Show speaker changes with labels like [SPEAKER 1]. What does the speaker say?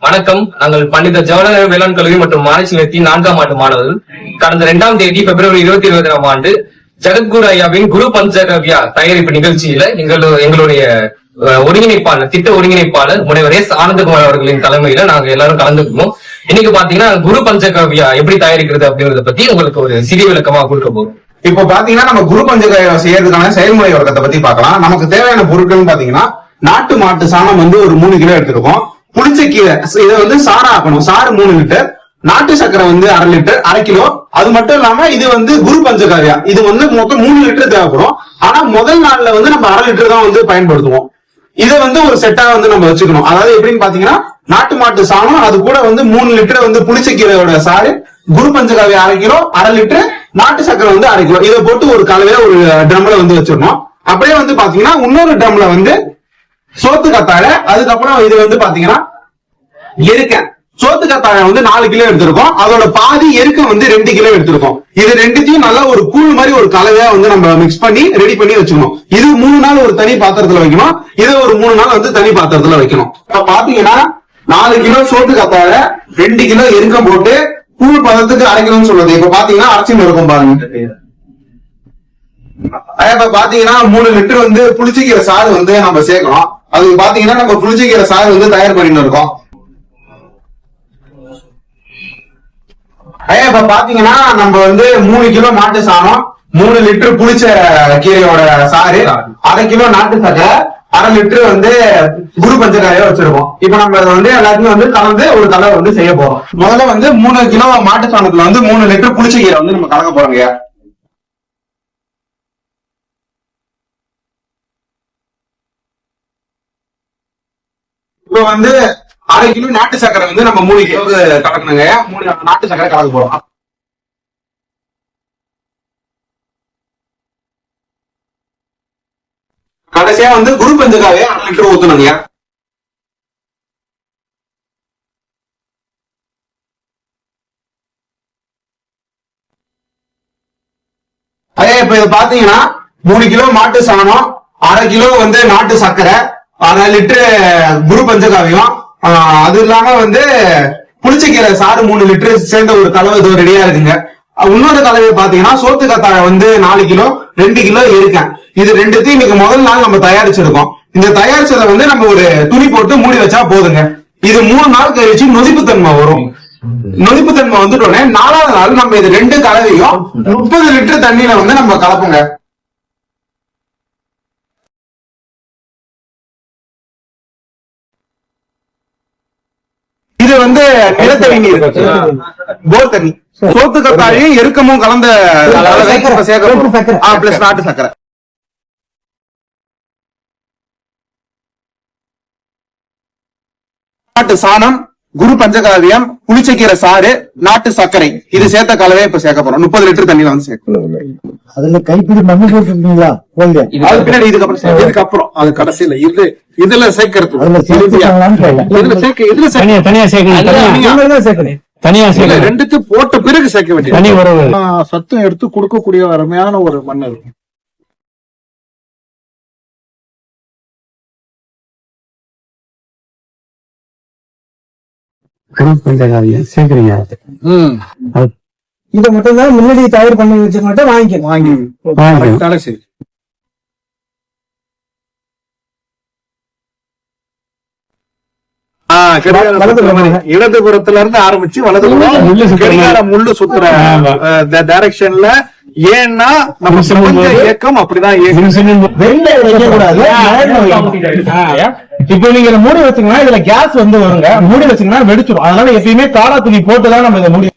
[SPEAKER 1] வணக்கம். நாங்கள் பண்டித ஜவஹர்லால் வேளாண் கல்லூரி மற்றும் ஆராய்ச்சி நிலையத்தின் 4ஆம் ஆண்டு மாணவர்கள். கடந்த 2ஆம் தேதி பிப்ரவரி 2020ஆம் ஆண்டு ஜகத்குரு ஐயாவின் குரு பஞ்சகவ்யா தயாரிப்பு நிகழ்ச்சியில எங்களுடைய ஒருங்கிணைப்பாளர், திட்ட ஒருங்கிணைப்பாளர் முனைவர் எஸ் ஆனந்தகுமார் அவர்களின் தலைமையில நாங்க எல்லாரும் கலந்துக்கணும். இன்னைக்கு பாத்தீங்கன்னா குரு பஞ்சகவ்யா எப்படி தயாரிக்கிறது அப்படிங்கறத பத்தி உங்களுக்கு ஒரு சிறிய விளக்கமா கொடுக்க போறோம்.
[SPEAKER 2] இப்போ பாத்தீங்கன்னா நம்ம குரு பஞ்சகவ்யா செய்யறதுக்கான செயல்முறை வழக்கத்தை பத்தி பார்க்கலாம். நமக்கு தேவையான பொருட்கள் பாத்தீங்கன்னா நாட்டு மாட்டு சாணம் ஒரு 3 கிலோ எடுத்துருக்கோம். புளிச்சக்கீரை இதை சாறு ஆக்கணும். சாறு 3 லிட்டர், நாட்டு சக்கரை 1/2 லிட்டர், 1/2 கிலோ. அது மட்டும் இல்லாம இது குரு பஞ்சகவ்யா இது மொத்தம் 3 லிட்டர் தேவைப்படும். ஆனா முதல் நாள்ல நம்ம 1/2 லிட்டர் தான் பயன்படுத்துவோம். இதை ஒரு செட்டா நம்ம வச்சுக்கணும். அதாவது எப்படின்னு பாத்தீங்கன்னா நாட்டு மாட்டு சாணம், அது கூட 3 லிட்டர் புளிச்சக்கீரையோட சாறு, குரு பஞ்சகவ்யா 1/2 கிலோ, 1/2 லிட்டர், நாட்டு சக்கரை 1/2 கிலோ. இதை போட்டு ஒரு கலவையில ஒரு ட்ரம்ல வச்சிடணும். அப்படியே பாத்தீங்கன்னா இன்னொரு ட்ரம்ல சோத்து கத்தாழை, அதுக்கப்புறம் இது பாத்தீங்கன்னா எருக்க. சோத்து கத்தாழை 4 கிலோ எடுத்திருக்கோம். அதோட பாதி எருக்க 2 கிலோ எடுத்திருக்கோம். இது ரெண்டுத்தையும் நல்லா ஒரு கூழ் மாதிரி ஒரு கலவையா நம்ம மிக்ஸ் பண்ணி ரெடி பண்ணி வச்சுக்கணும். இது 3 நாள் ஒரு தனி பாத்திரத்துல வைக்கணும். இது ஒரு 3 நாள் தனி பாத்திரத்துல வைக்கணும். இப்ப பாத்தீங்கன்னா 4 கிலோ சோத்து கத்தாழை, 2 கிலோ எருக்கம் போட்டு கூழ் பதத்துக்கு அரைக்கணும்னு சொல்லுது. இப்ப பாத்தீங்கன்னா அரைச்சின்னு இருக்கும் பாருங்க. இப்ப பாத்தீங்கன்னா 3 லிட்டர் புளிச்சக்கீரை சாறு நம்ம சேர்க்கணும். அதுக்கு பாத்தீங்கன்னா நம்ம புளிச்சக்கீரை சாறு தயார் பண்ணிட்டு இருக்கோம். இப்ப பாத்தீங்கன்னா நம்ம 3 கிலோ மாட்டு சாணம், 3 லிட்டர் புளிச்ச கீரையோட சாறு, 1/2 கிலோ நாட்டு சக்கரை, 1/2 லிட்டர் குரு பஞ்சகவ்யா வச்சிருக்கோம். இப்ப நம்ம எல்லாத்தையும் கலந்து ஒரு கலவை செய்ய போறோம். முதல்ல 3 கிலோ மாட்டு சாணத்துல 3 லிட்டர் புளிச்ச கீரை நம்ம கலக்க போறோங்க. இப்ப 1/2 கிலோ நாட்டு சக்கரை நம்ம 3 கிலோ கலக்கணுங்க. 3 நாட்டு சக்கரை கலக்க போறோம். கடைசியா குரு பஞ்சகவ்யா 1/2 லிட்டர் ஊத்தணுங்க. இப்ப இது பாத்தீங்கன்னா 3 கிலோ மாட்டு சாணம், 1/2 கிலோ நாட்டு சக்கரை, 1/2 லிட்டர் குரு பஞ்சகவ்யம், அது இல்லாம புளிச்சக்கீரை சாறு 3 லிட்டர் சேர்ந்த ஒரு கலவை ரெடியா இருக்குங்க. இன்னொரு கலவையை பாத்தீங்கன்னா சோத்து கத்தாழை 4 கிலோ, 2 கிலோ இருக்கேன். இது ரெண்டுத்தையும் இன்னைக்கு முதல் நாள் நம்ம தயாரிச்சிருக்கோம். இந்த தயாரிச்சதை நம்ம ஒரு துணி போட்டு மூடி வச்சா போதுங்க. இது 3 நாள் கழிச்சு நொதிப்புத்தன்மை வரும். நொதிப்புத்தன்மை வந்துட்டோடனே 4ஆவது நாள் நம்ம இது 2 கலவையும் 30 லிட்டர் தண்ணியில நம்ம கலப்புங்க. இது நிலத்தடி நீர், போர் தண்ணி, சோத்து கத்தாழையும் எருக்கமும் கலந்த பிளஸ் நாட்டு சக்கரை. நாட்டு சாணம், குரு பஞ்சகவ்யம், புளிச்சக்கீரை சாறு, நாட்டு சர்க்கரை, இது சேர்த்த கலவையை இப்ப சேர்க்க போறோம். 30 லிட்டர் தண்ணியில சேர்க்கணும்.
[SPEAKER 3] அதுல கைப்பிடி மண்ணு போட்டுருக்கீங்களா?
[SPEAKER 2] அது பின்னாடி இதுக்கப்புறம் அது கடைசியில இதுல சேர்க்கறது
[SPEAKER 3] தனியா
[SPEAKER 2] ரெண்டுக்கு போட்ட பிறகு சேர்க்க வேண்டிய
[SPEAKER 3] சத்தம் எடுத்து கொடுக்கக்கூடிய அருமையான ஒரு மண் இருக்கும். சேர்க்கிறீங்க. இதை மட்டும் தான் முன்னாடி தயார் பண்ணி வச்சு மட்டும் வாங்கி
[SPEAKER 2] சரி. இடதுபுறத்துல இருந்து ஆரம்பிச்சு வலதுபுறம் முள்ளு சுத்துற டைரக்ஷன்ல. ஏன்னா நம்ம பிரபஞ்ச இயக்கம் அப்படிதான்
[SPEAKER 3] இப்ப நீங்க மூடி வச்சீங்கன்னா இதுல கேஸ் வருங்க. மூடி வச்சீங்கன்னா வெடிச்சிடும். அதனால எப்பயுமே காரா துணி போட்டுதான் நம்ம இதை மூடி